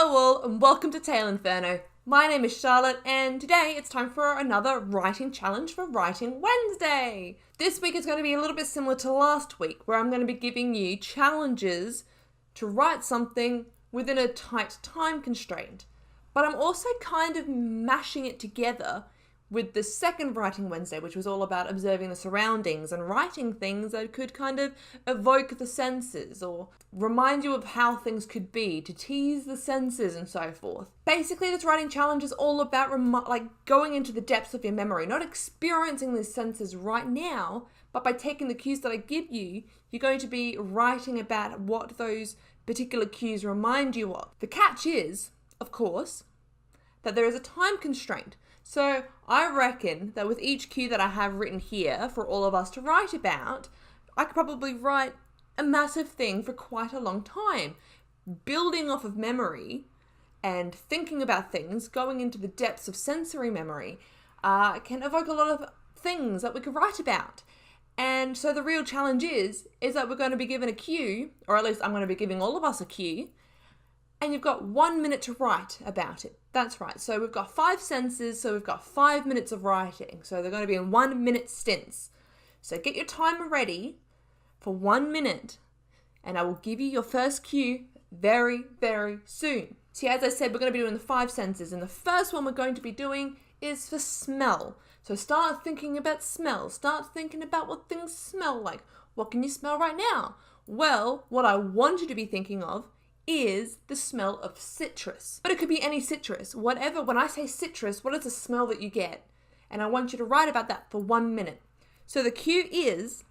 Hello all and welcome to TaleInferno. My name is Charlotte and today it's time for another writing challenge for Writing Wednesday. This week is going to be a little bit similar to last week where I'm going to be giving you challenges to write something within a tight time constraint. But I'm also kind of mashing it together with the second Writing Wednesday, which was all about observing the surroundings and writing things that could kind of evoke the senses or remind you of how things could be, to tease the senses and so forth. Basically, this writing challenge is all about going into the depths of your memory, not experiencing these senses right now, but by taking the cues that I give you, you're going to be writing about what those particular cues remind you of. The catch is, of course, that there is a time constraint. So I reckon that with each cue that I have written here for all of us to write about, I could probably write a massive thing for quite a long time. Building off of memory and thinking about things, going into the depths of sensory memory, can evoke a lot of things that we could write about. And so the real challenge is that we're going to be given a cue, or at least I'm going to be giving all of us a cue, and you've got 1 minute to write about it. That's right. So we've got 5 senses, so we've got 5 minutes of writing. So they're going to be in 1 minute stints. So get your timer ready for 1 minute, and I will give you your first cue very, very soon. See, as I said, we're going to be doing the 5 senses, and the first one we're going to be doing is for smell. So start thinking about smell. Start thinking about what things smell like. What can you smell right now? Well, what I want you to be thinking of is the smell of citrus. But it could be any citrus, whatever. When I say citrus, what is the smell that you get? And I want you to write about that for 1 minute. So the cue is,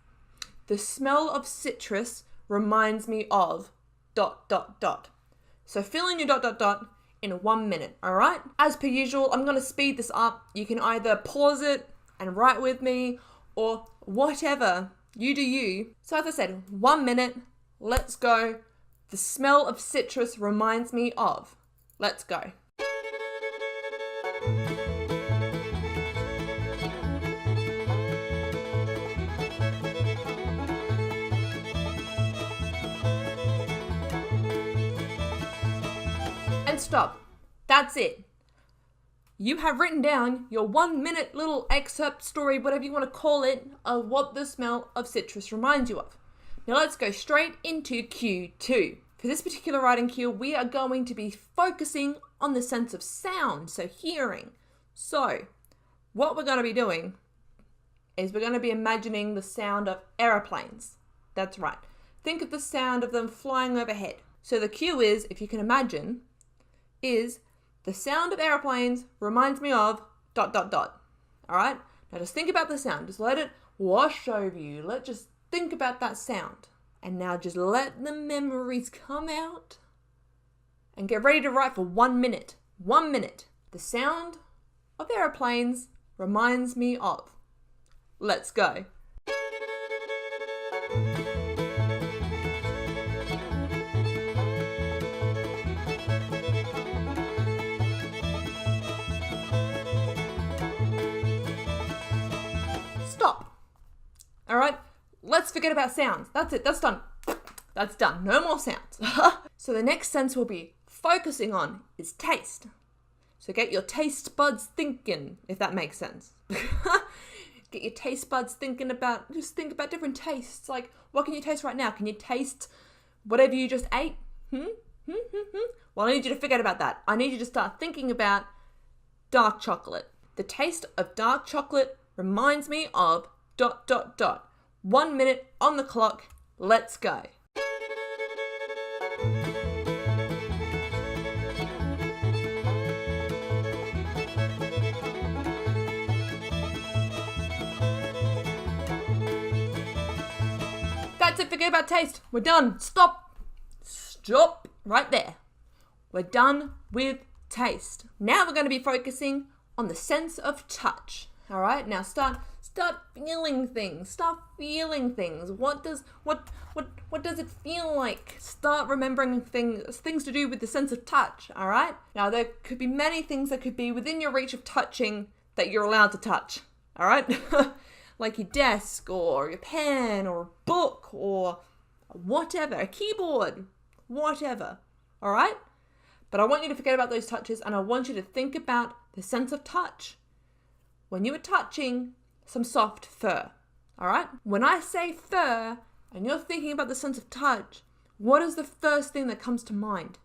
the smell of citrus reminds me of ... So fill in your ... in 1 minute, all right? As per usual, I'm going to speed this up. You can either pause it and write with me or whatever. You do you. So as I said, 1 minute, let's go. The smell of citrus reminds me of. Let's go. And stop. That's it. You have written down your 1 minute little excerpt story, whatever you want to call it, of what the smell of citrus reminds you of. Now let's go straight into cue 2. For this particular writing cue, we are going to be focusing on the sense of sound, so hearing. So what we're going to be doing is we're going to be imagining the sound of aeroplanes. That's right. Think of the sound of them flying overhead. So the cue is, if you can imagine, is the sound of aeroplanes reminds me of ... All right? Now just think about the sound. Just let it wash over you. Let's just think about that sound. And now just let the memories come out and get ready to write for 1 minute. 1 minute. The sound of aeroplanes reminds me of. Let's go. Stop. All right. Let's forget about sounds. That's it. That's done. That's done. No more sounds. So the next sense we'll be focusing on is taste. So get your taste buds thinking, if that makes sense. Get your taste buds thinking about, just think about different tastes. Like, what can you taste right now? Can you taste whatever you just ate? Well, I need you to forget about that. I need you to start thinking about dark chocolate. The taste of dark chocolate reminds me of ... 1 minute on the clock. Let's go. That's it. Forget about taste. We're done. Stop. Stop right there. We're done with taste. Now we're going to be focusing on the sense of touch. All right. Now start feeling things. Start feeling things. What does it feel like? Start remembering things to do with the sense of touch. All right. Now there could be many things that could be within your reach of touching that you're allowed to touch. All right. Like your desk or your pen or a book or whatever, a keyboard, whatever. All right. But I want you to forget about those touches, and I want you to think about the sense of touch when you were touching some soft fur. All right? When I say fur and you're thinking about the sense of touch, what is the first thing that comes to mind?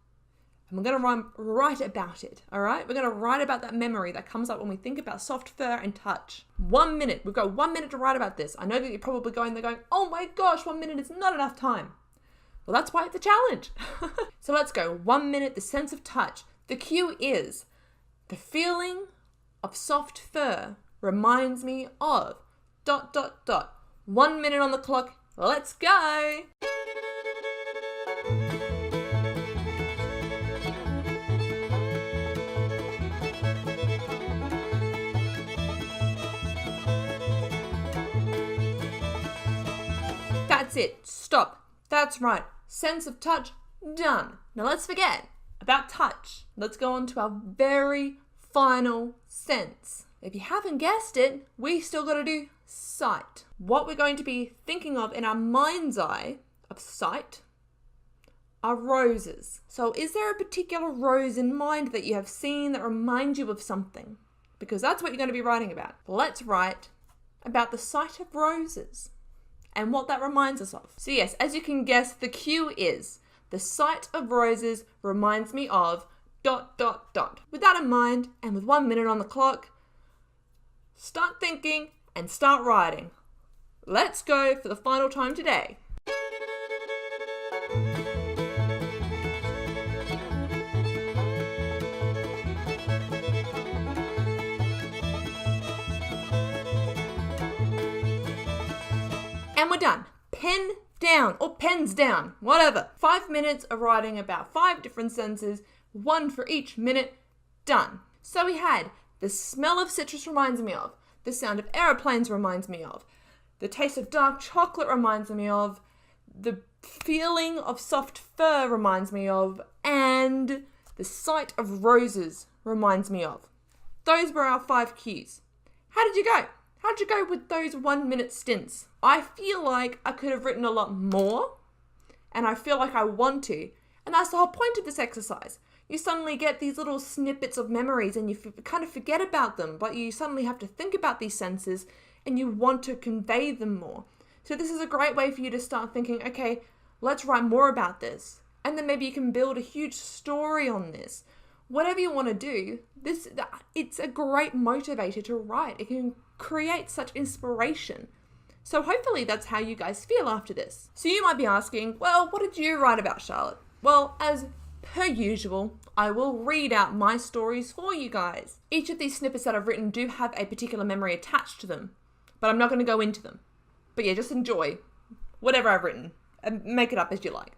And we're going to write about it, all right? We're going to write about that memory that comes up when we think about soft fur and touch. 1 minute. We've got 1 minute to write about this. I know that you're probably going there going, oh my gosh, 1 minute is not enough time. Well, that's why it's a challenge. So let's go. 1 minute, the sense of touch. The cue is the feeling of soft fur reminds me of ... 1 minute on the clock. Let's go. That's it. Stop. That's right. Sense of touch, done. Now let's forget about touch. Let's go on to our very final sense. If you haven't guessed it, we still got to do sight. What we're going to be thinking of in our mind's eye of sight are roses. So is there a particular rose in mind that you have seen that reminds you of something? Because that's what you're going to be writing about. Let's write about the sight of roses and what that reminds us of. So yes, as you can guess, the cue is the sight of roses reminds me of ... With that in mind, and with 1 minute on the clock, start thinking and start writing. Let's go for the final time today. And we're done. Pen down or pens down, whatever. 5 minutes of writing about 5 different senses, 1 for each minute, done. So we had the smell of citrus reminds me of, the sound of aeroplanes reminds me of, the taste of dark chocolate reminds me of, the feeling of soft fur reminds me of, and the sight of roses reminds me of. Those were our 5 cues. How did you go? How'd you go with those 1 minute stints? I feel like I could have written a lot more, and I feel like I want to, and that's the whole point of this exercise. You suddenly get these little snippets of memories and you kind of forget about them, but you suddenly have to think about these senses and you want to convey them more. So this is a great way for you to start thinking, okay, let's write more about this. And then maybe you can build a huge story on this. Whatever you want to do, it's a great motivator to write. It can create such inspiration. So hopefully that's how you guys feel after this. So you might be asking, well, what did you write about, Charlotte? Well, as per usual, I will read out my stories for you guys. Each of these snippets that I've written do have a particular memory attached to them, but I'm not going to go into them. But yeah, just enjoy whatever I've written and make it up as you like.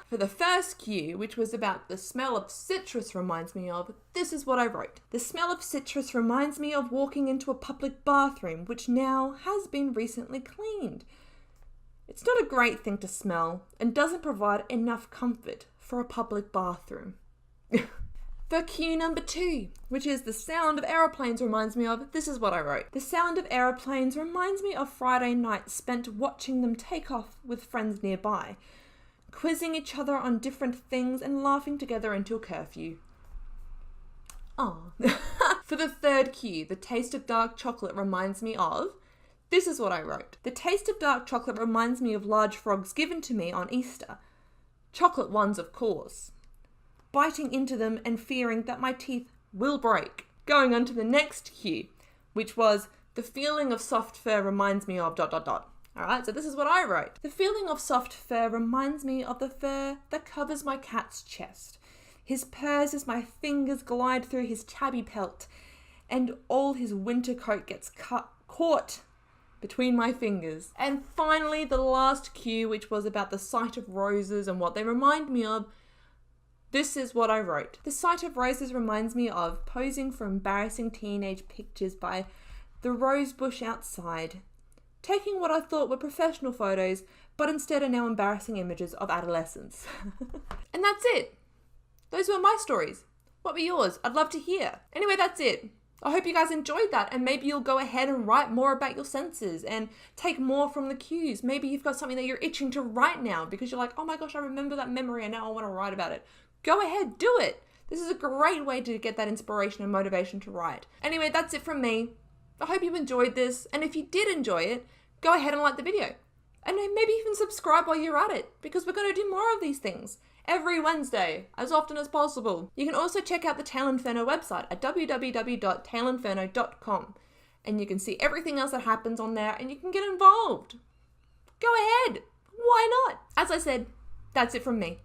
For the first cue, which was about the smell of citrus reminds me of, this is what I wrote. The smell of citrus reminds me of walking into a public bathroom, which now has been recently cleaned. It's not a great thing to smell and doesn't provide enough comfort for a public bathroom. For cue number 2, which is the sound of aeroplanes reminds me of, this is what I wrote. The sound of aeroplanes reminds me of Friday night spent watching them take off with friends nearby, quizzing each other on different things and laughing together until curfew. Oh. For the third cue, the taste of dark chocolate reminds me of, this is what I wrote. The taste of dark chocolate reminds me of large frogs given to me on Easter. Chocolate ones, of course. Biting into them and fearing that my teeth will break. Going on to the next cue, which was the feeling of soft fur reminds me of ... Alright, so this is what I wrote. The feeling of soft fur reminds me of the fur that covers my cat's chest. His purrs as my fingers glide through his tabby pelt, and all his winter coat gets caught between my fingers. And finally, the last cue, which was about the sight of roses and what they remind me of, this is what I wrote. The sight of roses reminds me of posing for embarrassing teenage pictures by the rose bush outside, taking what I thought were professional photos, but instead are now embarrassing images of adolescence. And that's it. Those were my stories. What were yours? I'd love to hear. Anyway, that's it. I hope you guys enjoyed that, and maybe you'll go ahead and write more about your senses and take more from the cues. Maybe you've got something that you're itching to write now because you're like, oh my gosh, I remember that memory and now I want to write about it. go ahead, do it. This is a great way to get that inspiration and motivation to write. Anyway, that's it from me. I hope you enjoyed this, and if you did enjoy it, go ahead and like the video. And maybe even subscribe while you're at it, because we're going to do more of these things every Wednesday, as often as possible. You can also check out the TaleInferno website at www.taleinferno.com, and you can see everything else that happens on there, and you can get involved. Go ahead. Why not? As I said, that's it from me.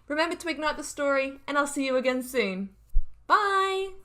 Remember to ignite the story, and I'll see you again soon. Bye!